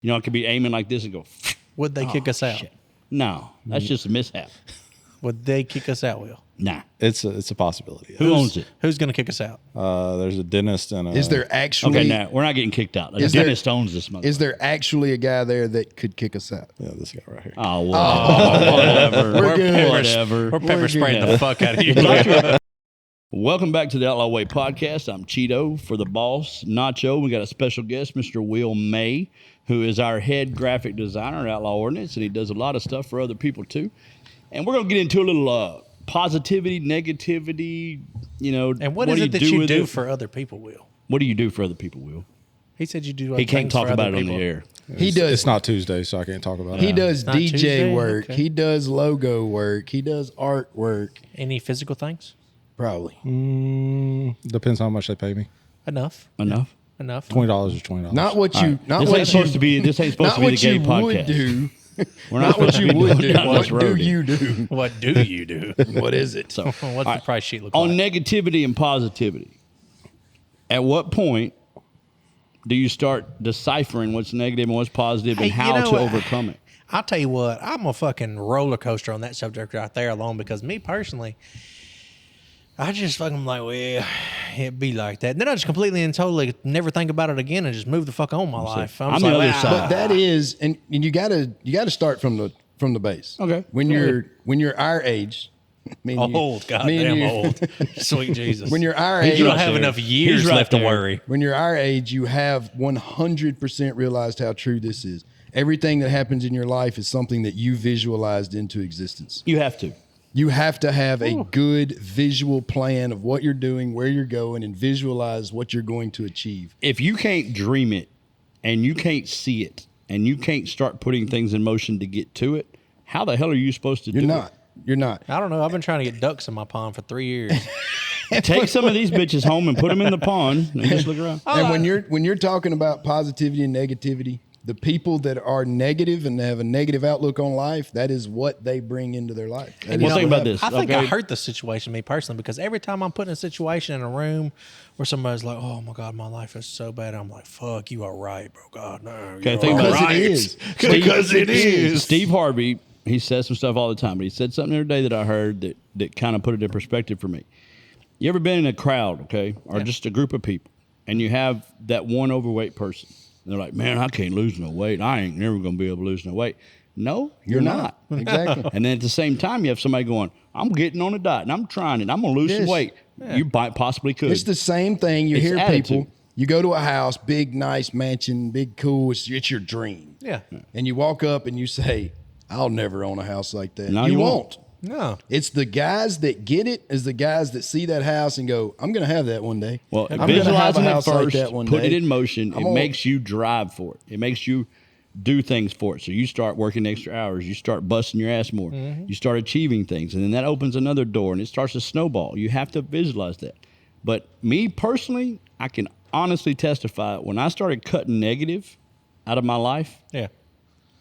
You know, I could be aiming like this and go. Would they kick us out? Shit. No, that's just a mishap. Would they kick us out, Will? Nah. It's a possibility. Who owns it? Who's going to kick us out? There's a dentist and a... Is there actually... Okay, now we're not getting kicked out. A Is there- dentist owns this motherfucker. Is there actually a guy there that could kick us out? Yeah, this guy right here. Oh, whatever. We're good. Whatever. We're pepper spraying good. the fuck out of you. Welcome back to the Outlaw Way podcast. I'm Cheeto for the boss, Nacho. We got a special guest, Mr. Will May, who is our head graphic designer at Outlaw Ordnance, and he does a lot of stuff for other people too. And we're going to get into a little positivity, negativity, you know. And what is it that you do it? for other people, Will? What do you do for other people, Will? He said you do. He can't talk about it on people. the air. He does. It's not Tuesday, so I can't talk about it. He does Not DJ Tuesday? work. Okay. He does logo work. He does art work. Any physical things? Probably. Depends how much they pay me. Enough. Enough? Enough. $20 is $20. Not what you. Not This what ain't you. supposed to be. This ain't supposed Not to be the what gay you podcast. would do. We're Not what you would do. down What this road do here. you do? What do you do? What is it? So, What's all the right. price sheet look On like? negativity and positivity, at what point do you start deciphering what's negative and what's positive and Hey, how you know to what? overcome it? I'll tell you what, I'm a fucking roller coaster on that subject right there alone because me personally, I just fucking like, well, it'd be like that. And then I just completely and totally never think about it again and just move the fuck on with my life. I'm just the like, other "Ah." side. But that is, and you gotta start from the base. Okay. When you're our age, me and you- Old, me and goddamn you- old. Sweet Jesus. When you're our you age, don't have enough years He's right left to there. worry. when you're our age, you have 100% realized how true this is. Everything that happens in your life is something that you visualized into existence. You have to. You have to have a good visual plan of what you're doing, where you're going, and visualize what you're going to achieve. If you can't dream it and you can't see it and you can't start putting things in motion to get to it, how the hell are you supposed to You're do not. You're not. I don't know. I've been trying to get ducks in my pond for 3 years. it? Take some of these bitches home and put them in the pond and just look around. And when you're talking about positivity and negativity, the people that are negative and have a negative outlook on life, that is what they bring into their life. That Well, is think what about happens. this. I think okay? I hurt the situation, me personally, because every time I'm put in a situation in a room where somebody's like, "Oh my God, my life is so bad," I'm like, "Fuck, you are right, bro. God, no." Okay, you're think about Because it. it is. Because it is. Steve Harvey, he says some stuff all the time, but he said something the other day that I heard that kind of put it in perspective for me. You ever been in a crowd, okay, or just a group of people, and you have that one overweight person? And they're like, "Man, I can't lose no weight. I ain't never going to be able to lose no weight." No, you're not. Exactly. And then at the same time, you have somebody going, "I'm getting on a diet, and I'm trying it. I'm going to lose some Yes. weight." You might possibly could. It's the same thing. You It's hear attitude. people, you go to a house, big, nice mansion, big, cool. It's your dream. Yeah. And you walk up and you say, "I'll never own a house like that." No, you you won't. No. It's the guys that get it, is the guys that see that house and go, "I'm going to have that one day." Well, I'm gonna have a visualizing it house like first, that one put it day. in motion. I'm It gonna- makes you drive for it. It makes you do things for it. So you start working extra hours. You start busting your ass more. You start achieving things. And then that opens another door and it starts to snowball. You have to visualize that. But me personally, I can honestly testify when I started cutting negative out of my life, Yeah.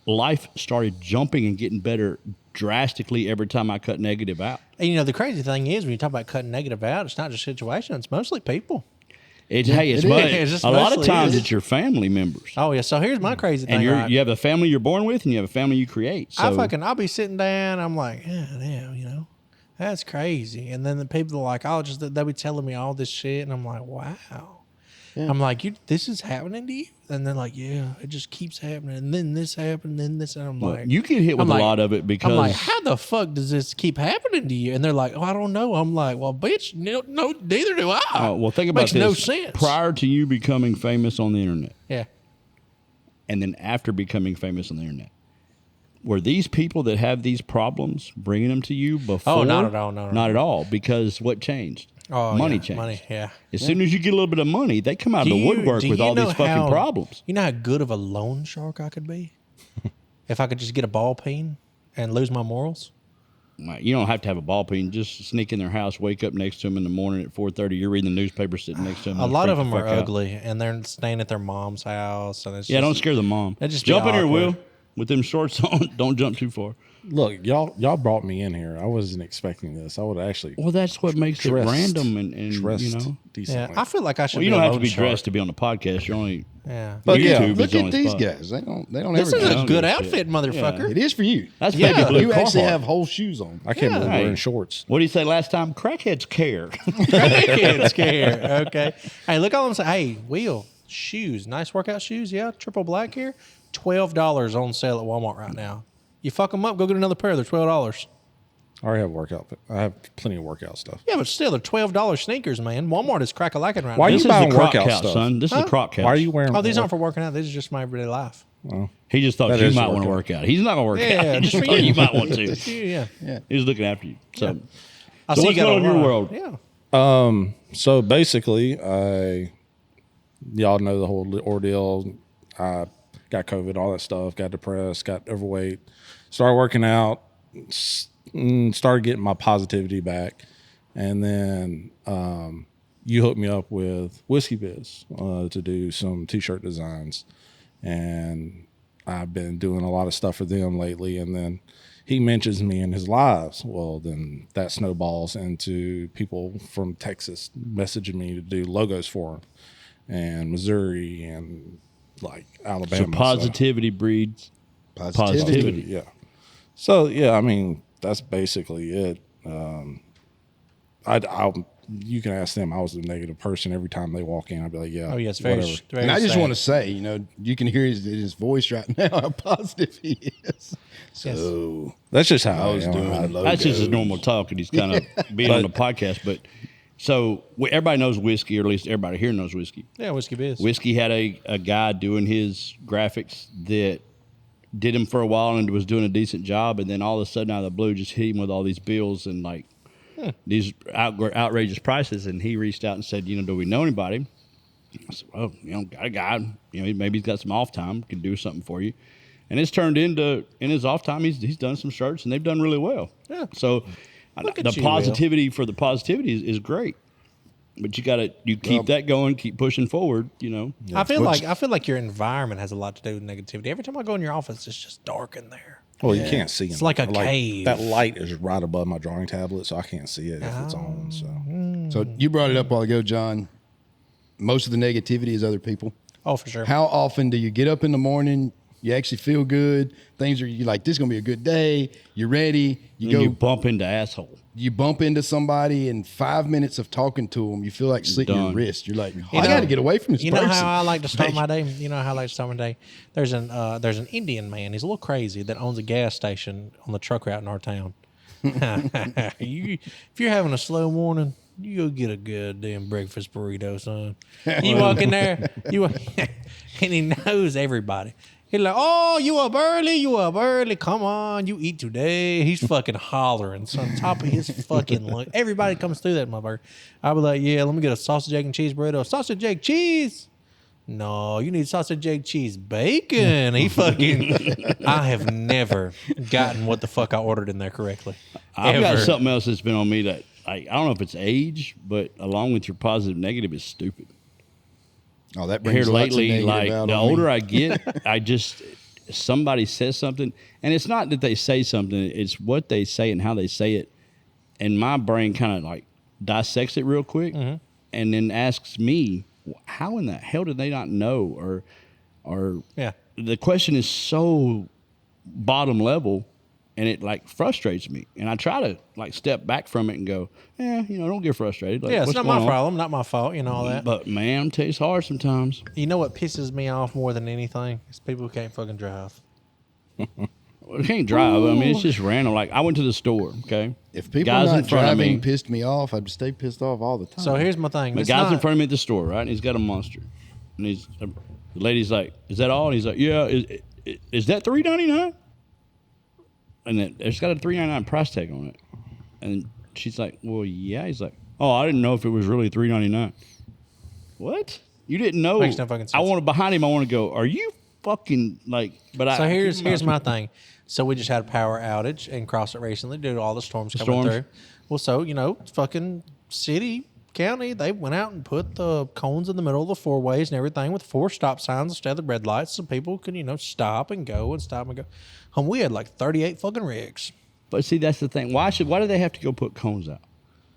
life started jumping and getting better drastically every time I cut negative out. And you know, the crazy thing is when you talk about cutting negative out, it's not just situation, it's mostly people. It's it it's is. a lot of Mostly times is. it's your family members. Oh yeah. So here's my crazy thing. And right? you have a family you're born with, and you have a family you create. So I'll be sitting down, I'm like, yeah, damn, you know, that's crazy. And then the people are like, they'll be telling me all this shit, and I'm like, wow. I'm like, this is happening to you? And they're like, yeah, it just keeps happening. And then this happened, then this, and I'm Well, like, you get hit with I'm a like- lot of it because I'm like, how the fuck does this keep happening to you? And they're like, oh, I don't know. I'm like, well, bitch, no, neither do I. well, think about Makes this. no sense. Prior to you becoming famous on the internet, Yeah. and then after becoming famous on the internet, were these people that have these problems bringing them to you before? Oh, not at all, no, no, Not at all. Because what changed? Oh, money yeah, changed. Money, yeah. As soon as you get a little bit of money, they come out of the woodwork with all these fucking problems. You know how good of a loan shark I could be? If I could just get a ball peen and lose my morals? Like, you don't have to have a ball peen. Just sneak in their house, wake up next to them in the morning at 4:30. You're reading the newspaper, sitting next to them. A lot of them are ugly, and they're staying at their mom's house. And it's Yeah, just, don't scare the mom. It'd just be Jump in here, awkward. Will. with them shorts on. Don't jump too far. Look, y'all brought me in here. I wasn't expecting this. I would actually Well, that's what makes it random and dressed you know. decently. Yeah, I feel like I should. Well, you be don't a have to loan be shark. dressed to be on the podcast. You're only Yeah, But yeah, YouTube Look is the at only these spot. guys. They don't this ever is go. a good shit. outfit, motherfucker. It is for you. That's Yeah. baby blue You actually Carhartt. have whole shoes on. I can't believe Hey. wearing shorts. What did he say last time? Crackheads care. Can't scare. Okay. Hey, look all I'm saying. Hey, Will, shoes, nice workout shoes. Yeah, triple black here, $12 on sale at Walmart right now. You fuck them up, go get another pair. They're $12. I already have workout. I have plenty of workout stuff. Yeah, but still, they're $12 sneakers, man. Walmart is crack-a-lacking right Why now. you This is buying the crock workout couch, stuff? son. This is the crock couch. Why are you wearing? Oh, these aren't for working out. These are just my everyday life. He just thought That you is might want to workout. work out. He's not going to work Yeah, out. He just just for thought you. you might want to. Yeah. He was looking after you. So, I So see what's you got going on in a your lot. world? Yeah. So basically, y'all know the whole ordeal. I got COVID, all that stuff. Got depressed, got overweight. Started working out. Started getting my positivity back, and then you hooked me up with Whiskey Biz to do some T-shirt designs, and I've been doing a lot of stuff for them lately. And then he mentions me in his lives. Well, then that snowballs into people from Texas messaging me to do logos for them, and Missouri and like Alabama. so positivity breeds positivity. Yeah. So yeah, I mean that's basically it. You can ask them. I was a negative person every time they walk in. I'd be like, yeah. Oh, yeah, it's very, whatever. very And I just sad. want to say, you can hear his voice right now how positive he is. So That's just how I was doing logos. That's just his normal talk, and he's kind of being on the podcast. But so everybody knows whiskey, or at least everybody here knows whiskey. Yeah, Whiskey Biz. Whiskey had a guy doing his graphics that did him for a while and was doing a decent job, and then all of a sudden out of the blue just hit him with all these bills and like these outrageous prices. And he reached out and said, do we know anybody? I said, well, got a guy, maybe he's got some off time, can do something for you. And it's turned into, in his off time, he's done some shirts and they've done really well. Yeah. So Look at the you, positivity for the positivity is great. But you keep that going, keep pushing forward, I feel like your environment has a lot to do with negativity. Every time I go in your office, it's just dark in there. Well, you can't see them. It's like a cave. That light is right above my drawing tablet, so I can't see it if it's on. So So you brought it up a while ago, John. Most of the negativity is other people. Oh, for sure. How often do you get up in the morning? You actually feel good. You're like, this is gonna be a good day. You're ready. you bump into asshole. You bump into somebody in 5 minutes of talking to them. You feel like slitting your Done. wrist. You're like, You I know- got to get away from this You person. know how I like to start my day? You know how I like to start my day? There's an Indian man. He's a little crazy that owns a gas station on the truck route in our town. If you're having a slow morning, you go get a goddamn breakfast burrito, son. You walk in there, and he knows everybody. He's like, oh, you up early? Come on, you eat today. He's fucking hollering. So on top of his fucking lungs. Everybody comes through that motherfucker. I'll be like, yeah, let me get a sausage, egg, and cheese burrito. Sausage, egg, cheese. No, you need sausage, egg, cheese, bacon. He fucking, I have never gotten what the fuck I ordered in there correctly. I've got Ever. something else that's been on me that I don't know if it's age, but along with your positive negative is stupid. Oh, that Here brings lots of lately, negative like out the on me. older I get, somebody says something, and it's not that they say something, it's what they say and how they say it. And my brain kind of like dissects it real quick and then asks me, how in the hell did they not know? Or Yeah. the question is so bottom level, and it like frustrates me. And I try to like step back from it and go, don't get frustrated. Like, Yeah, it's what's not going my on? problem, not my fault, all that. But man, I'm telling you, it's hard sometimes. You know what pisses me off more than anything? It's people who can't fucking drive. Well, I can't drive. I mean, it's just random. Like I went to the store. Okay, If people guys not in front of driving me, pissed me off, I'd stay pissed off all the time. So here's my thing. the It's guy's in not- front of me at the store, right? And he's got a Monster, and the lady's like, "Is that all?" And he's like, "Yeah." Is that $3.99? And it's got a $3.99 price tag on it. And she's like, "Well, yeah." He's like, "Oh, I didn't know if it was really $3.99." What? You didn't know? Makes no fucking sense. I want to behind him. I want to go. Are you fucking like? But So I here's my thing. So we just had a power outage in CrossFit recently due to all the storms coming storms. through. Well, so fucking city County, they went out and put the cones in the middle of the four ways and everything with 4 stop signs instead of the red lights so people could, stop and go and stop and go. We had like 38 fucking rigs. But see, that's the thing. Why do they have to go put cones out?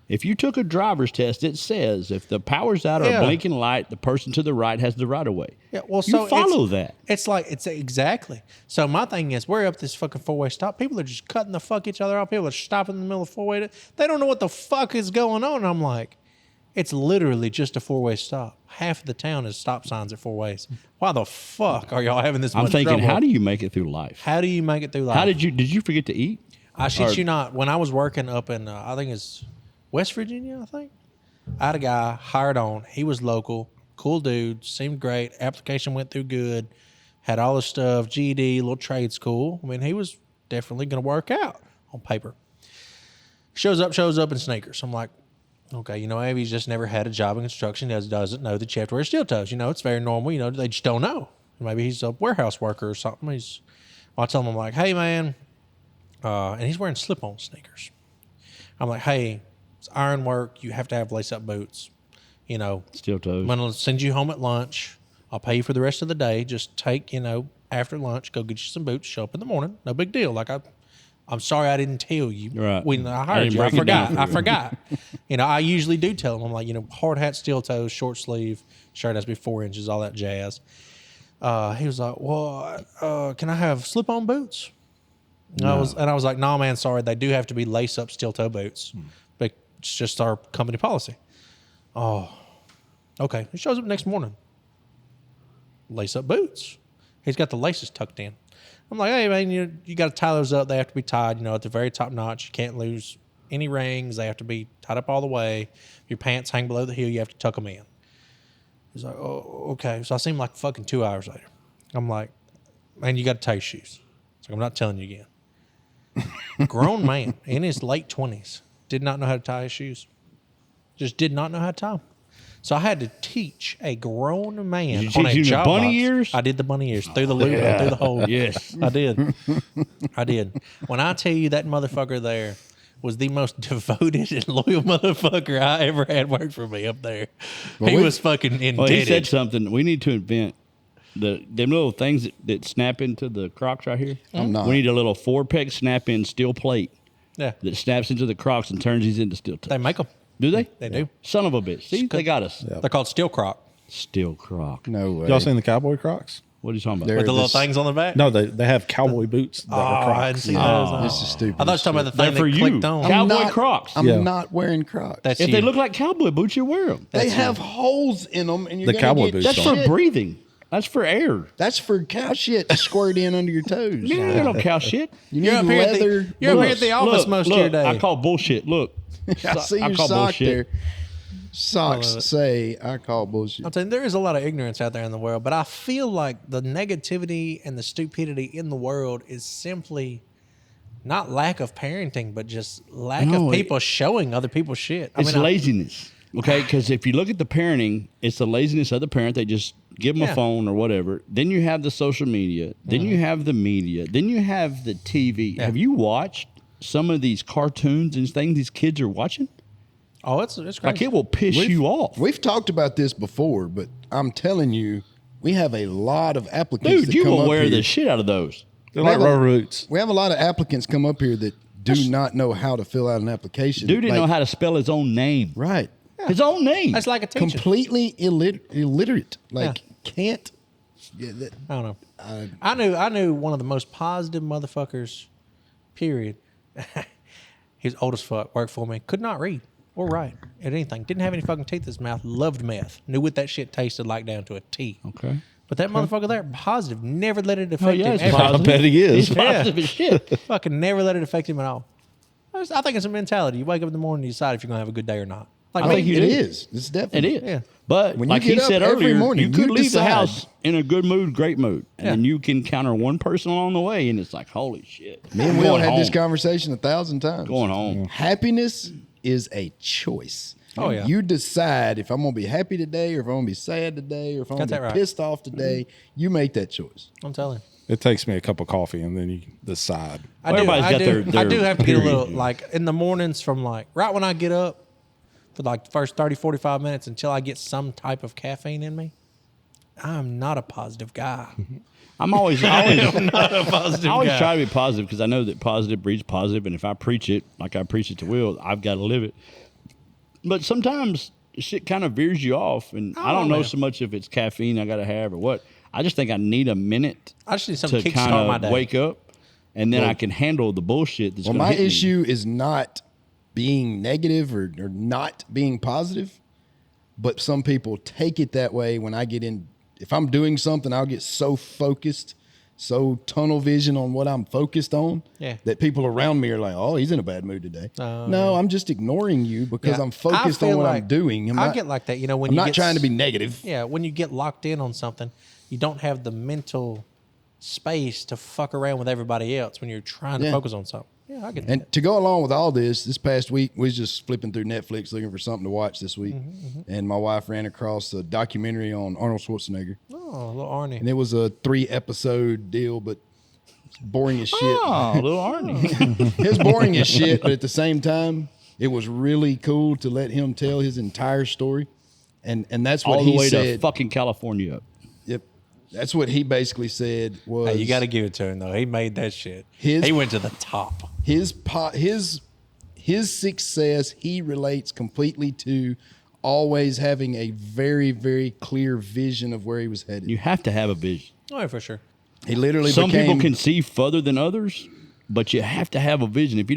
If you took a driver's test, it says if the power's out or a blinking light, the person to the right has the right of way. Yeah, well, you follow that. It's exactly. So my thing is, we're up this fucking 4-way stop. People are just cutting the fuck each other off. People are stopping in the middle of 4-way. They don't know what the fuck is going on. And I'm like, it's literally just a 4-way stop. Half of the town is stop signs at 4 ways. Why the fuck are y'all having this much I'm thinking, trouble? how do you make it through life? How do you make it through life? How did you forget to eat? I shit you not. When I was working up in, I think it's West Virginia, I think. I had a guy hired on. He was local, cool dude, seemed great. Application went through good, had all his stuff, GED, little trade school. I mean, he was definitely going to work out on paper. Shows up in sneakers. I'm like, okay, maybe he's just never had a job in construction. Doesn't know that you have to wear steel toes. It's very normal. They just don't know. Maybe he's a warehouse worker or something. I tell him, I'm like, hey, man. And he's wearing slip-on sneakers. I'm like, hey, it's iron work. You have to have lace-up boots. Steel toes. I'm going to send you home at lunch. I'll pay you for the rest of the day. Just take, after lunch, go get you some boots. Show up in the morning. No big deal. Like, I'm sorry I didn't tell you right. when I hired you. I forgot. I usually do tell them. I'm like, hard hat, steel toes, short sleeve, shirt has to be 4 inches, all that jazz. He was like, well, can I have slip-on boots? And I was like, nah, man, sorry. They do have to be lace-up steel-toe boots. But it's just our company policy. Oh, okay. He shows up next morning. Lace-up boots. He's got the laces tucked in. I'm like, hey, man, you got to tie those up. They have to be tied, at the very top notch. You can't lose any rings. They have to be tied up all the way. If your pants hang below the heel, you have to tuck them in. He's like, oh, okay. So I see him like fucking 2 hours later. I'm like, man, you got to tie your shoes. It's like, I'm not telling you again. Grown man in his late 20s did not know how to tie his shoes. Just did not know how to tie them. So I had to teach a grown man on a job box. Bunny ears? I did the bunny ears through the loop and through the hole. Yes. I did. When I tell you that motherfucker there was the most devoted and loyal motherfucker I ever had work for me up there. He was fucking indebted. Well, he said something. We need to invent them little things that snap into the Crocs right here. I'm not. We need a little 4-peg snap-in steel plate Yeah. that snaps into the Crocs and turns these into steel toes. They make them. Do they? They do. Son of a bitch. See, they got us. They're called steel croc. Steel Croc. No way. Y'all seen the cowboy Crocs? What are you talking about? They're With the little this- things on the back? No, they have cowboy boots that are I didn't Crocs. see those. This is stupid. I thought you were talking about the They're thing for that you. clicked on. Cowboy Crocs. I'm Yeah. not wearing Crocs. That's If you. they look like cowboy boots, you wear them. They have holes in them, and you're The gonna cowboy get boots That's don't. for breathing. That's for air. That's for cow shit to squirt in under your toes. You ain't no cow shit. You need You're up here at leather. the, you're up here at the office Look, most of your day. I call bullshit. Look. I see I your call sock bullshit. there. Socks say I call bullshit. I'm saying there is a lot of ignorance out there in the world, but I feel like the negativity and the stupidity in the world is simply not lack of parenting, but just lack No, of people showing other people shit. It's laziness. Okay, because if you look at the parenting, it's the laziness of the parent. They just give them a phone or whatever. Then you have the social media. Then you have the media. Then you have the TV. Yeah. Have you watched some of these cartoons and things these kids are watching? Oh, it's crazy. Like it will piss you off. We've talked about this before, but I'm telling you, we have a lot of applicants. Dude, that you come will up wear here. the shit out of those. They're like rubber boots. We have a lot of applicants come up here that do not know how to fill out an application. Dude didn't Like, know how to spell his own name. Right. His own name. That's like a teacher. Completely illiterate. Like, can't. Yeah, that, I don't know. I knew one of the most positive motherfuckers, period. He was old as fuck, worked for me, could not read or write at anything. Didn't have any fucking teeth in his mouth, loved meth, knew what that shit tasted like down to a T. Okay. But that motherfucker there, positive, never let it affect yeah, him. it's ever. positive. I bet he is. He's positive as shit. Fucking never let it affect him at all. I think it's a mentality. You wake up in the morning and you decide if you're going to have a good day or not. Like I me. think you it do. is. It's It definitely. is. Yeah. But When you like he get up said every earlier, morning, you could you leave the decide. house in a good mood, great mood. And Yeah. then you can encounter one person along the way and it's like, holy shit. Me and I'm Will going had this home. conversation 1,000 times. Going home. Happiness is a choice. Oh, yeah. You decide if I'm going to be happy today or if I'm going to be sad today or if I'm going Got to be that right. pissed off today. You make that choice. I'm telling you. It takes me a cup of coffee and then you decide. Well, everybody's got their I do have to get a period. little, like, in the mornings from, like, right when I get up, for like the first 30, 45 minutes until I get some type of caffeine in me, I'm not a positive guy. I'm always not a positive I always guy. try to be positive because I know that positive breeds positive, and if I preach it like I preach it to Will, I've got to live it. But sometimes shit kind of veers you off, and I don't know so much if it's caffeine I got to have or what. I just think I need a minute I just need something to to kickstart my day. wake up, and then I can handle the bullshit that's Well, going to my hit issue is not being negative or not being positive, but some people take it that way when I get in. If I'm doing something, I'll get so focused, so tunnel vision on what I'm focused on that people around me are like, oh, he's in a bad mood today. No, I'm just ignoring you because I'm focused on what I'm doing. I get like that. You know, when I'm you not get trying to be negative. Yeah, when you get locked in on something, you don't have the mental space to fuck around with everybody else when you're trying to focus on something. Yeah, I get that. And to go along with all this past week, we was just flipping through Netflix looking for something to watch this week. And my wife ran across a documentary on Arnold Schwarzenegger. Oh, little Arnie. And it was a 3-episode deal, but it's boring as shit. Oh, little Arnie. It was boring as shit, but at the same time, it was really cool to let him tell his entire story. And that's what All the he way said. to fucking California. Yep. That's what he basically said was. Hey, you got to give it to him though. He made that shit. His- he went to the top. his success he relates completely to always having a very, very clear vision of where he was headed. You have to have a vision. Oh, yeah, for sure. He literally Some became, people can see further than others, but you have to have a vision. If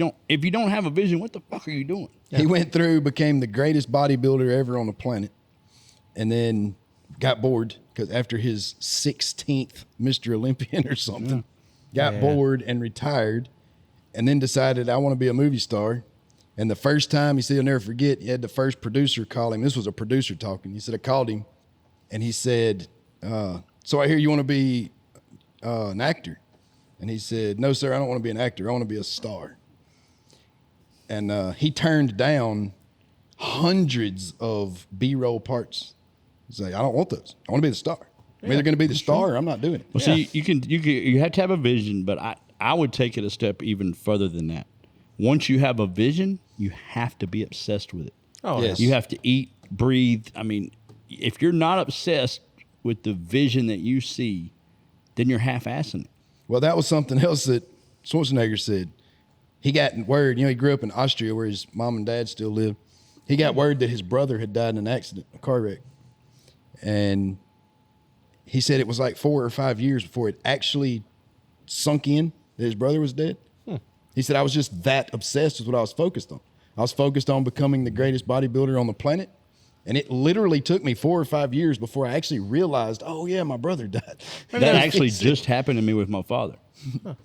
you don't have a vision, what the fuck are you doing? He went through, became the greatest bodybuilder ever on the planet, and then got bored because after his 16th Mr. Olympian or something, got bored and retired, and then decided, I want to be a movie star. And the first time, he said, he'll never forget, he had the first producer call him. This was a producer talking. He said, I called him, and he said, so I hear you want to be an actor. And he said, no, sir, I don't want to be an actor. I want to be a star. And he turned down hundreds of B-roll parts. He's like, I don't want those. I want to be the star. I'm either going to be the star or I'm not doing it. Well, see, you have to have a vision, but I would take it a step even further than that. Once you have a vision, you have to be obsessed with it. Oh, Yes. You have to eat, breathe. I mean, if you're not obsessed with the vision that you see, then you're half-assing it. Well, that was something else that Schwarzenegger said. He got word, he grew up in Austria where his mom and dad still live. He got word that his brother had died in an accident, a car wreck. And he said it was like 4 or 5 years before it actually sunk in that his brother was dead. He said, I was just that obsessed with what I was focused on. I was focused on becoming the greatest bodybuilder on the planet. And it literally took me 4 or 5 years before I actually realized, oh, yeah, my brother died. That actually just happened to me with my father.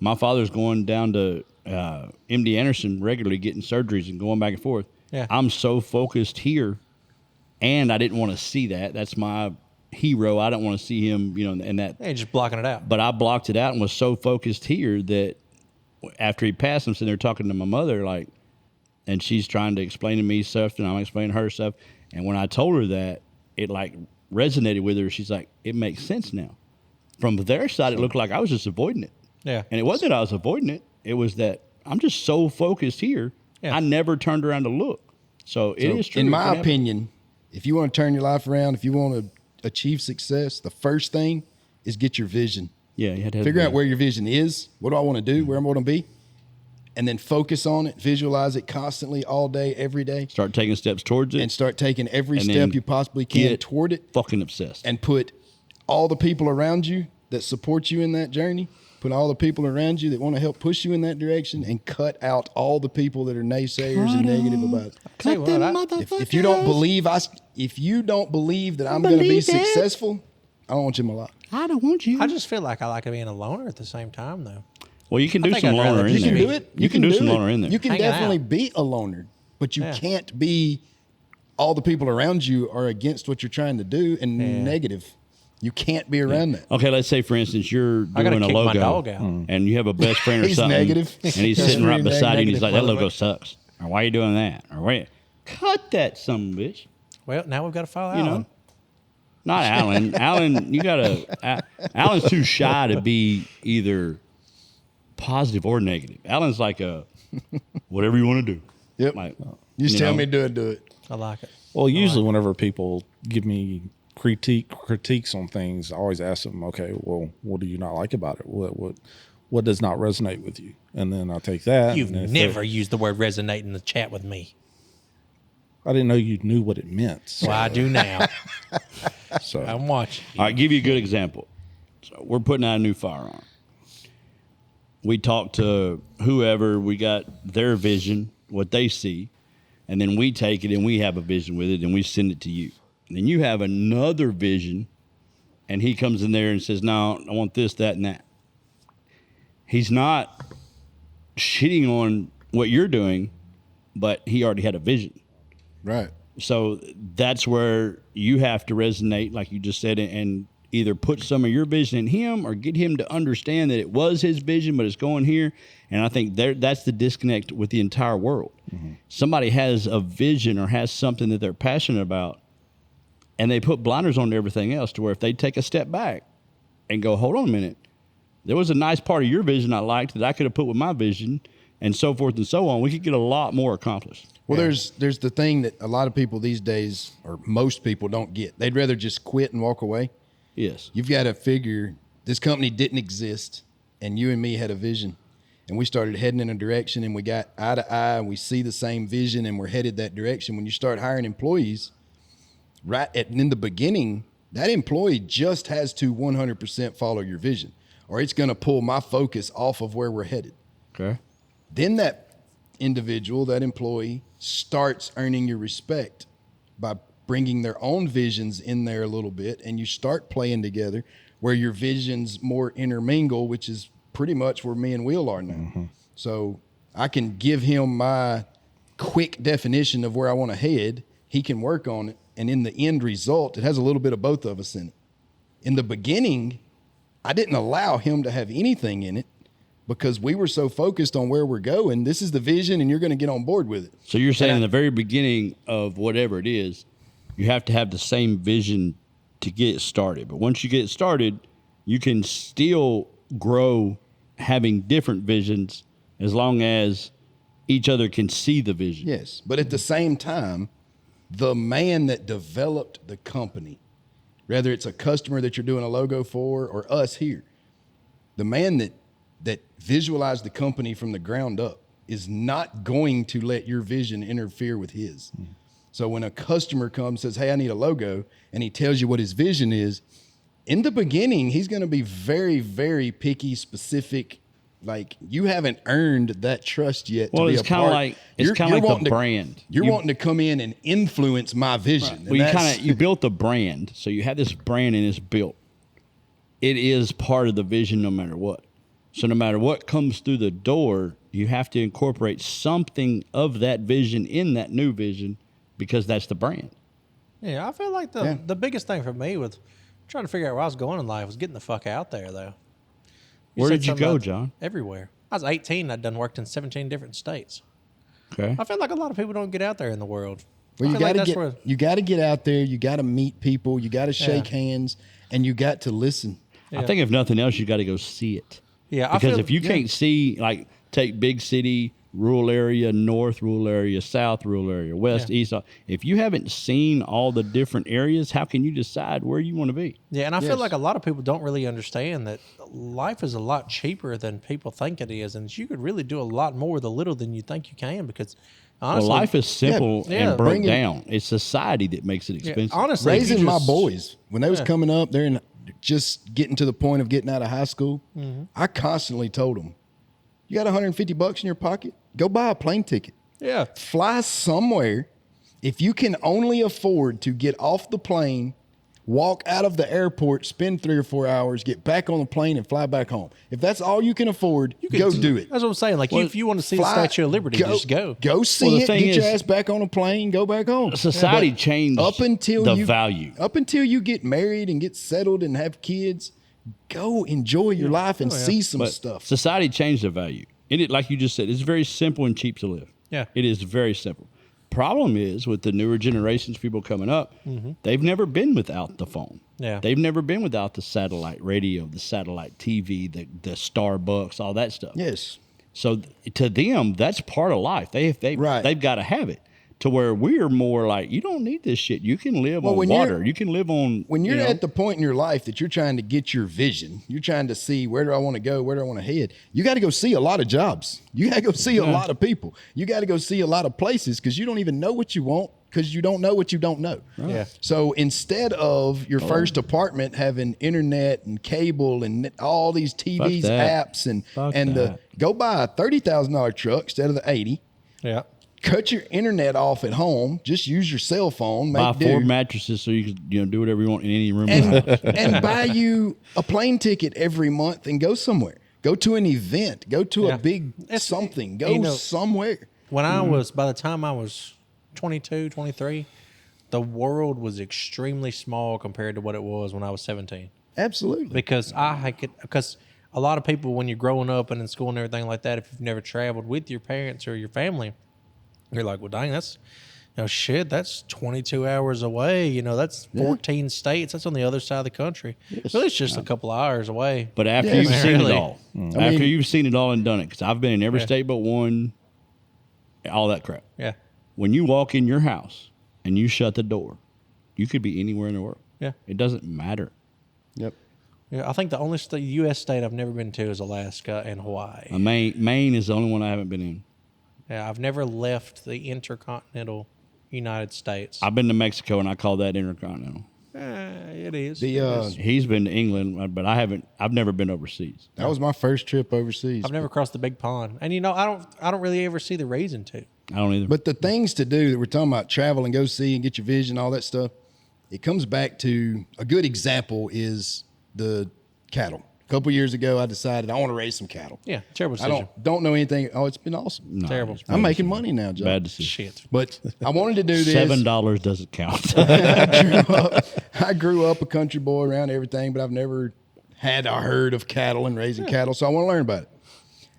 My father's going down to MD Anderson regularly getting surgeries and going back and forth. Yeah. I'm so focused here, and I didn't want to see that. That's my hero. I don't want to see him, and that. Hey, just blocking it out. But I blocked it out and was so focused here that after he passed, I'm sitting there talking to my mother, and she's trying to explain to me stuff, and I'm explaining her stuff. And when I told her that, it resonated with her. She's like, it makes sense now. From their side, it looked like I was just avoiding it. Yeah. And it wasn't that I was avoiding it. It was that I'm just so focused here. Yeah. I never turned around to look. So it is true. In my opinion, if you want to turn your life around, if you want to achieve success, the first thing is get your vision. Yeah, you had to have Figure out where your vision is. What do I want to do? Where am I going to be? And then focus on it. Visualize it constantly, all day, every day. Start taking steps towards it. And start taking every And then step you possibly can get toward it. fucking obsessed. And put all the people around you that support you in that journey, put all the people around you that want to help push you in that direction, and cut out all the people that are naysayers and negative about it. Tell you what, If you don't believe that I'm going to be successful, I don't want you in my life. I don't want you. I just feel like I like being a loner at the same time, though. Well, you can do think some I'd rather loner in just there. be- You can do it. You can do some loner in there. You can Hanging definitely out. be a loner, but you Yeah. can't be. All the people around you are against what you're trying to do and negative. You can't be around that. Okay, let's say, for instance, you're I gotta doing a kick my logo, dog out. and you have a best friend or He's something, negative. and he's sitting right Very beside you, and he's negative like, "That logo motherfucker." sucks," or "Why are you doing that?" or "Wait, cut that son of a bitch." Well, now we've got to follow You Alan. know, not Alan. Alan, Alan's too shy to be either positive or negative. Alan's like a whatever you want to do. Yep. Like, You just tell me do it. I like it. Well, usually whenever people give me critiques on things, I always ask them, okay, well, what do you not like about it? What does not resonate with you? And then I take that. You've and if never used the word resonate in the chat with me. I didn't know you knew what it meant. So, Well, I do now. so I'm watching. all right, give you a good example. So we're putting out a new firearm. We talk to whoever, we got their vision, what they see, and then we take it and we have a vision with it and we send it to you. And then you have another vision, and he comes in there and says, no, I want this, that, and that. He's not shitting on what you're doing, but he already had a vision. Right. So that's where you have to resonate, like you just said, and either put some of your vision in him or get him to understand that it was his vision, but it's going here. And I think that's the disconnect with the entire world. Mm-hmm. Somebody has a vision or has something that they're passionate about, and they put blinders on to everything else, to where if they take a step back and go, hold on a minute, there was a nice part of your vision I liked that I could have put with my vision, and so forth and so on, we could get a lot more accomplished. Well, there's the thing that a lot of people these days, or most people, don't get. They'd rather just quit and walk away. Yes. You've got to figure this company didn't exist, and you and me had a vision, and we started heading in a direction, and we got eye to eye, and we see the same vision, and we're headed that direction. When you start hiring employees, in the beginning, that employee just has to 100% follow your vision, or it's going to pull my focus off of where we're headed. Okay. Then that individual, that employee, starts earning your respect by bringing their own visions in there a little bit, and you start playing together where your visions more intermingle, which is pretty much where me and Will are now. Mm-hmm. So I can give him my quick definition of where I want to head. He can work on it, and in the end result, it has a little bit of both of us in it. In the beginning, I didn't allow him to have anything in it, because we were so focused on where we're going. This is the vision, and you're going to get on board with it. So you're saying in the very beginning of whatever it is, you have to have the same vision to get it started. But once you get it started, you can still grow having different visions as long as each other can see the vision. Yes, but at the same time, the man that developed the company, whether it's a customer that you're doing a logo for or us here, the man that visualized the company from the ground up is not going to let your vision interfere with his. Mm. So when a customer comes and says, hey, I need a logo, and he tells you what his vision is, in the beginning, he's going to be very, very picky, specific. Like, you haven't earned that trust yet. Well, to be it's kind of like the brand. You're wanting to come in and influence my vision. Right. Well, you built the brand, so you have this brand and it's built. It is part of the vision no matter what. So no matter what comes through the door, you have to incorporate something of that vision in that new vision, because that's the brand. Yeah, I feel like the biggest thing for me was trying to figure out where I was going in life was getting the fuck out there, though. Where did you go, John? Everywhere. I was 18. I'd done worked in 17 different states. Okay. I feel like a lot of people don't get out there in the world. Well, you got to get out there. You got to meet people. You got to shake hands, and you got to listen. Yeah. I think if nothing else, you got to go see it. Yeah, because if you can't see, like, take big city, rural area, north, rural area, south, rural area, west, east. If you haven't seen all the different areas, how can you decide where you want to be? Yeah, and I feel like a lot of people don't really understand that life is a lot cheaper than people think it is, and you could really do a lot more with a little than you think you can, because honestly, life is simple and broke down. It's society that makes it expensive. Honestly, raising my boys, when they was coming up, they're just getting to the point of getting out of high school, I constantly told them, you got $150 in your pocket? Go buy a plane ticket. Yeah. Fly somewhere. If you can only afford to get off the plane, walk out of the airport, spend 3 or 4 hours, get back on the plane, and fly back home. If that's all you can afford, go do it. That's what I'm saying. Like, if you want to see the Statue of Liberty, just go. Go see it, get your ass back on a plane, go back home. Society changed the value. Up until you get married and get settled and have kids, go enjoy your life and see some stuff. Society changed the value. Like you just said, it's very simple and cheap to live. Yeah. It is very simple. Problem is, with the newer generations, people coming up, they've never been without the phone. Yeah. They've never been without the satellite radio, the satellite TV, the Starbucks, all that stuff. Yes. So to them, that's part of life. They've got to have it. To where we're more like, you don't need this shit. You can live on water. You can live on. When you're at the point in your life that you're trying to get your vision, you're trying to see where do I want to go, where do I want to head. You got to go see a lot of jobs. You got to go see a lot of people. You got to go see a lot of places because you don't even know what you want because you don't know what you don't know. Right. Yeah. So instead of your first apartment having internet and cable and all these TVs, apps, go buy a $30,000 truck instead of the 80. Yeah. Cut your internet off at home. Just use your cell phone. Buy 4 mattresses so you can do whatever you want in any room. And buy you a plane ticket every month and go somewhere. Go to an event. Go to a big something. Go somewhere. When by the time I was 22, 23, the world was extremely small compared to what it was when I was 17. Absolutely. Because because a lot of people, when you're growing up and in school and everything like that, if you've never traveled with your parents or your family, you're like, well, dang, that's, that's 22 hours away. That's 14 states. That's on the other side of the country. Yes. Really, it's just a couple of hours away. But after you've seen it all, after you've seen it all and done it, because I've been in every state but one, all that crap. Yeah. When you walk in your house and you shut the door, you could be anywhere in the world. Yeah. It doesn't matter. Yep. Yeah, I think the only U.S. state I've never been to is Alaska and Hawaii. Maine is the only one I haven't been in. Yeah, I've never left the intercontinental United States. I've been to Mexico, and I call that intercontinental. It is. He's been to England, but I haven't. I've never been overseas. That was my first trip overseas. I've never crossed the big pond, and I don't really ever see the reason to. I don't either. But the things to do that we're talking about, travel and go see and get your vision, all that stuff, it comes back to a good example is the cattle. A couple years ago, I decided I want to raise some cattle. Yeah, terrible decision. I don't know anything. Oh, it's been awesome. No, terrible. I'm making money now, John. Bad decision. Shit. But I wanted to do this. $7 doesn't count. I grew up a country boy around everything, but I've never had a herd of cattle and raising cattle, so I want to learn about it.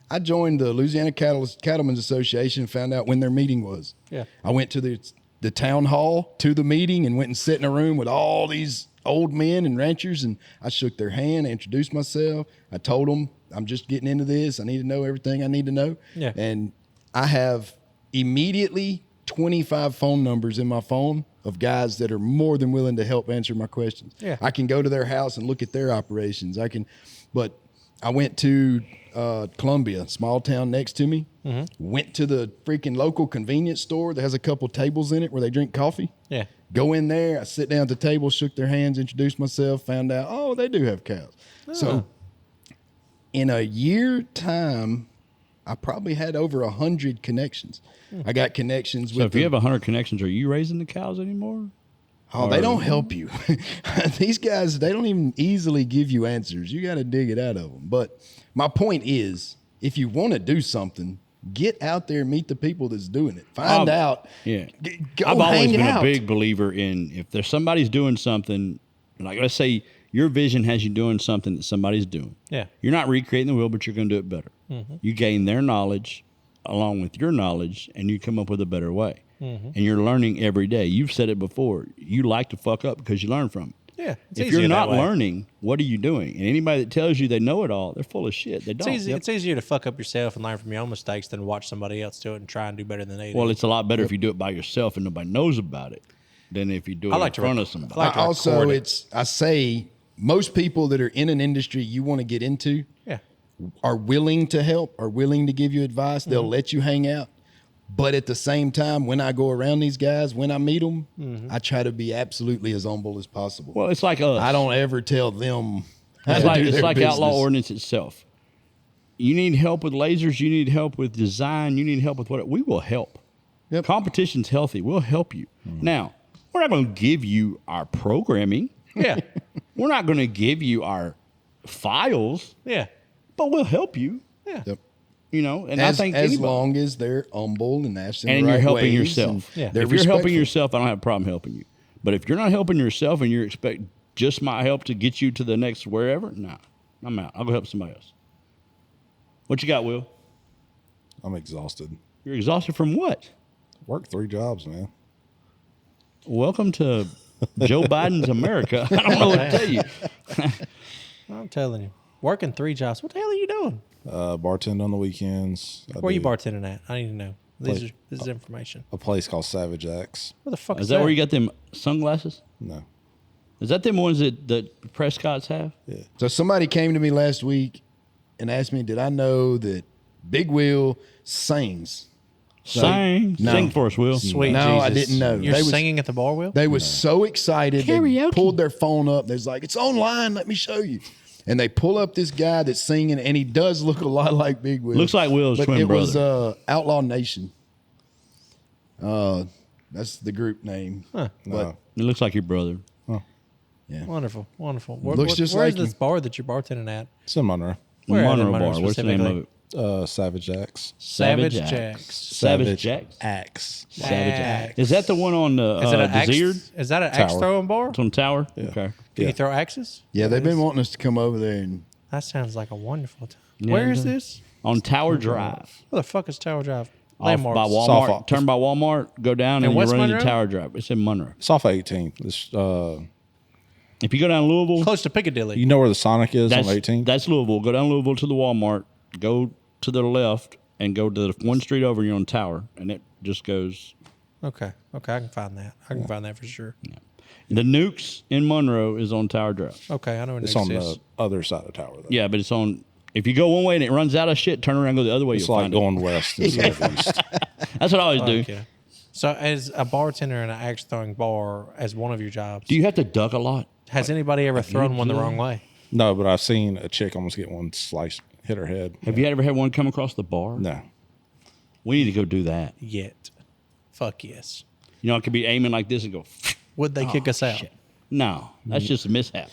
I joined the Louisiana Cattlemen's Association and found out when their meeting was. Yeah. I went to the town hall to the meeting and went and sat in a room with all these old men and ranchers, and I shook their hand, I introduced myself. I told them I'm just getting into this. I need to know everything I need to know. Yeah. And I have immediately 25 phone numbers in my phone of guys that are more than willing to help answer my questions. Yeah. I can go to their house and look at their operations. But I went to Columbia, small town next to me, went to the freaking local convenience store that has a couple tables in it where they drink coffee. Yeah. Go in there, I sit down at the table, shook their hands, introduced myself, found out, oh, they do have cows. Oh. So in a year time, I probably had over 100 connections. I got connections with. So if you have 100 connections, are you raising the cows anymore? Oh, they don't help you. These guys, they don't even easily give you answers. You got to dig it out of them. But my point is, if you want to do something, get out there and meet the people that's doing it. Find out. Yeah. Go I've always been out. a big believer in if there's somebody's doing something, like let's say your vision has you doing something that somebody's doing. Yeah. You're not recreating the wheel, but you're going to do it better. Mm-hmm. You gain their knowledge along with your knowledge, and you come up with a better way. Mm-hmm. And you're learning every day. You've said it before. You like to fuck up because you learn from it. Yeah. If you're not learning, what are you doing? And anybody that tells you they know it all, they're full of shit. They don't. It's easier to fuck up yourself and learn from your own mistakes than watch somebody else do it and try and do better than they do. Well, it's a lot better if you do it by yourself and nobody knows about it than if you do it in front of somebody. I say most people that are in an industry you want to get into are willing to help, are willing to give you advice. They'll let you hang out. But at the same time, when I go around these guys, when I meet them, I try to be absolutely as humble as possible. Well, it's like us. I don't ever tell them how It's to like, do it's their like business. Outlaw Ordnance itself. You need help with lasers. You need help with design. You need help with what we will help. Yep. Competition's healthy. We'll help you. Now, we're not going to give you our programming. Yeah. We're not going to give you our files. Yeah. But we'll help you. Yeah. Yep. You know, and as, I think as long as they're humble and asking and the right you're helping ways yourself. Yeah. If you're respectful. helping yourself, I don't have a problem helping you. But if you're not helping yourself and you expect just my help to get you to the next wherever, nah, I'm out. I'll go help somebody else. What you got, Will? I'm exhausted. You're exhausted from what? Work 3 jobs, man. Welcome to Joe Biden's America. I don't know what to tell you. I'm telling you. Working 3 jobs. What the hell are you doing? Bartend on the weekends. Where you bartending at? I need to know. This is information. A place called Savage X. Where the fuck Is that where you got them sunglasses? No. Is that them ones that Prescotts have? Yeah. So somebody came to me last week and asked me, did I know that Big Will sings? Sing. No. Sing for us, Will. Sweet No, I Jesus. didn't know. You're They was- singing at the bar wheel? They was so excited. They Karaoke. pulled their phone up. They was like, it's online. Let me show you. And they pull up this guy that's singing, and he does look a lot like Big Will. Looks like Will's but twin it was brother. Outlaw Nation. That's the group name. Huh. No. It looks like your brother. Wonderful. Wonderful. Looks just where's like this him. bar that you're bartending at? It's in Monroe. Where at in Monroe Monroe Bar. What's the name of specifically? it? Savage X. Savage Jacks. Jacks. Savage Jacks. X. Savage Axe. Jacks. Is that the one on the Is that an axe? Desired? Is that an axe Tower. throwing bar? It's on Tower? Yeah. Okay. Can Yeah. you throw axes? Yeah, they've been wanting us to come over there. And That sounds like a wonderful time. Yeah, Where it is does. this? On Tower Drive. Where the fuck is Tower Drive? Off Landmarks. by Walmart. Soft- Turn by Walmart. Go down In and you West run into Monroe? Tower Drive. It's in Monroe. It's off 18. This, If you go down Louisville, Close to Piccadilly. you know where the Sonic is that's on 18? That's Louisville. Go down Louisville to the Walmart. Go to the left and go to the one street over. And you're on Tower, and it just goes. Okay. Okay, I can find that. I can find that for sure. The Nukes in Monroe is on Tower Drive. Okay, I know what It's it on is. the other side of tower. Though. Yeah, but it's on. If you go one way and it runs out of shit, turn around and go the other way. It's You'll like find going west instead of east. it. That's what I always do. Okay. So, as a bartender in an axe throwing bar, as one of your jobs, Do you have to duck a lot? has anybody ever thrown one the wrong way? No, but I've seen a chick almost get one slice, hit her head. Have you ever had one come across the bar? No. We need to go do that. Yet. Fuck yes. You know, I could be aiming like this and go. Would they kick us out? Shit. No, that's just a mishap.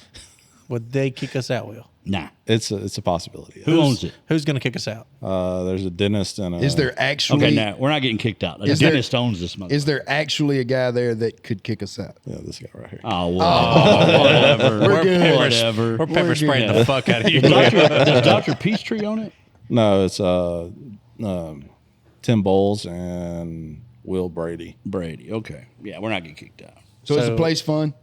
Would they kick us out, Will? Nah. It's a possibility. Who owns it? Who's going to kick us out? There's a dentist and a. is there actually Okay, now we're not getting kicked out. A Is there- dentist owns this mother. is there actually a guy there that could kick us out? Yeah, this guy right here. Oh, well, whatever. We're good. Whatever. We're pepper spraying good. the fuck out of you. Does Dr. Peachtree own it? No, it's Tim Bowles and Will Brady. Brady. Okay. Yeah, we're not getting kicked out. So, is So- the place fun?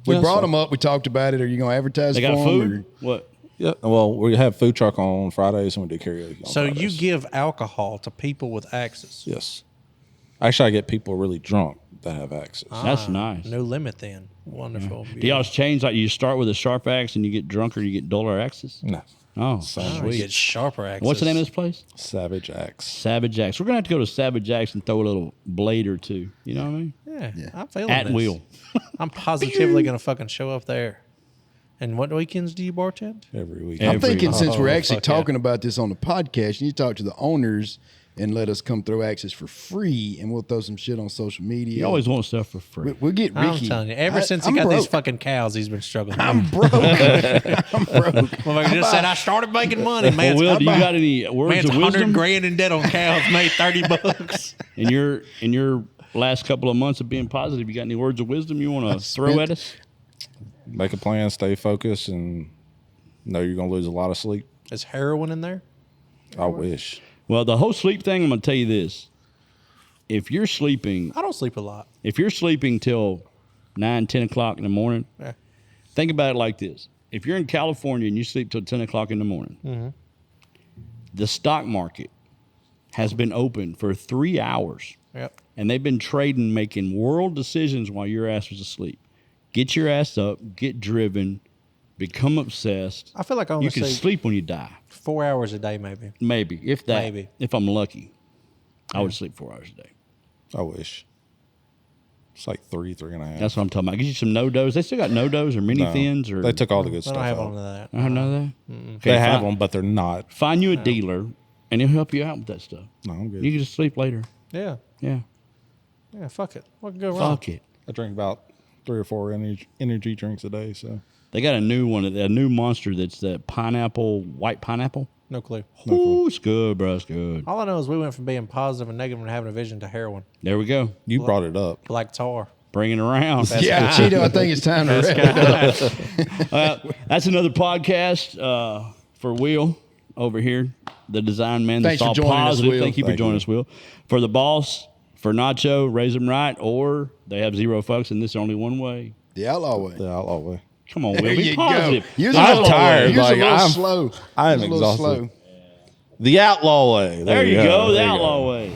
We Yeah, brought so- them up. We talked about it. Are you going to advertise They for got 'em, food? or- What? Yeah. Well, we have food truck on Fridays and we do karaoke on So you Fridays. give alcohol to people with axes. Yes. Actually, I get people really drunk that have access. That's nice. No limit then. Wonderful. Do y'all change like you start with a sharp axe and you get drunker, you get duller axes? No. Oh, Oh, sweet. you get sharper axes. What's the name of this place? Savage Axe. Savage Axe. We're gonna have to go to Savage Axe and throw a little blade or two. You know what I mean? Yeah, I'm feeling At this. will. I'm positively going to fucking show up there. And what weekends do you bartend? Every week. I'm Every- thinking since we're Oh, actually fuck yeah. talking about this on the podcast, you need to talk to the owners and let us come throw axes for free, and we'll throw some shit on social media. You always want stuff for free. We'll get Ricky. I'm telling you, ever since he I'm got these broke. fucking cows, he's been struggling. I'm broke. I'm broke. Motherfucker just said, I started making money. Well, Man's, Will, do you got any words man's of 100 wisdom grand in debt on cows, made 30 bucks. in your last couple of months of being positive? You got any words of wisdom you want to throw at us? Make a plan, stay focused, and know you're going to lose a lot of sleep. Is heroin in there? I wish. Well, the whole sleep thing, I'm going to tell you this. If you're sleeping I don't sleep a lot. till 9, 10 o'clock in the morning, Yeah. think about it like this. If you're in California and you sleep till 10 o'clock in the morning, the stock market has been open for 3 hours, Yep. and they've been trading, making world decisions while your ass was asleep. Get your ass up, get driven, become obsessed. I feel like I only You can sleep when you die. 4 hours a day, maybe. Maybe, if that. Maybe. If I'm lucky, I would sleep 4 hours a day. I wish. It's like 3.5. That's what I'm talking about. Get you some no-dos. They still got no-dos or mini No, thins or they took all the good I stuff don't have out. on to that. I don't know that. Okay, They have fi- them, but they're not. Find you a dealer, and he'll help you out with that stuff. No, I'm good. You can just sleep later. Yeah. Yeah. Yeah, fuck it. What can go wrong? Fuck it. I drink about 3 or 4 energy drinks a day. So They got a new one, a new monster that's that pineapple, white pineapple. No clue. Ooh, it's good, bro. It's good. All I know is we went from being positive and negative and having a vision to heroin. There we go. you brought it up. Like tar. Bring it around. Yeah, Cheeto, I think it's time to wrap it up. That's another podcast for Will over here, the design man. Thanks That's for all joining us, positive. Will. Thank you for Thank joining you. us, Will. For the boss, for Nacho, raise them right, or they have zero fucks, and this is only one way. The Outlaw way. The Outlaw way. Come on, There Will. Be you positive. go. You're I'm tired. You're Like, a little I'm- slow. I am You're a little exhausted. slow. The Outlaw way. There you go. The There you Outlaw way.